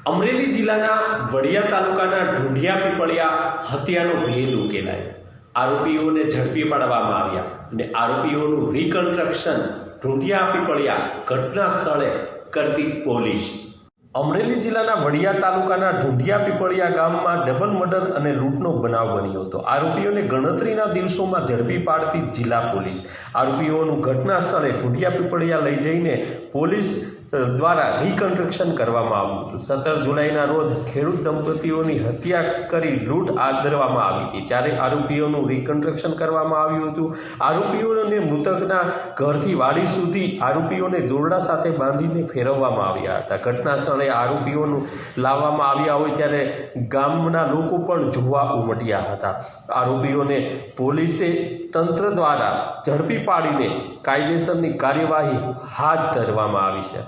અમરેલી જિલ્લાના વડિયા તાલુકાના ઢૂંઢિયા પીપળિયા હત્યાનો ભેદ ઉકેલાયો। આરોપીઓને ઝડપી પાડવામાં આવ્યા અને આરોપીઓનું રિકન્સ્ટ્રક્શન ઢૂંઢિયા પીપળિયા ઘટના સ્થળે કરતી પોલીસ। અમરેલી જિલ્લાના વડિયા તાલુકાના ઢૂંઢિયા પીપળિયા ગામમાં ડબલ મર્ડર અને લૂંટનો બનાવ બન્યો હતો। આરોપીઓને ગણતરીના દિવસોમાં ઝડપી પાડતી જિલ્લા પોલીસ। આરોપીઓનું ઘટના સ્થળે ઢૂંઢિયા પીપળિયા લઈ જઈને પોલીસ દ્વારા રિકન્સ્ટ્રક્શન કરવામાં આવ્યું હતું। 17 જુલાઈના રોજ ખેડૂત દંપતીઓની હત્યા કરી લૂંટ આદરવામાં આવી હતી, જ્યારે આરોપીઓનું રિકન્સ્ટ્રક્શન કરવામાં આવ્યું હતું। આરોપીઓને મૃતકના ઘરથી વાડી સુધી આરોપીઓને દોરડા સાથે બાંધીને ફેરવવામાં આવ્યા હતા। ઘટના સ્થળે આરોપીઓનું લાવવામાં આવ્યા હોય ત્યારે ગામના લોકો પણ જોવા ઉમટ્યા હતા। આરોપીઓને પોલીસે તંત્ર દ્વારા ઝડપી પાડીને કાયદેસરની કાર્યવાહી હાથ ધરવામાં આવી છે।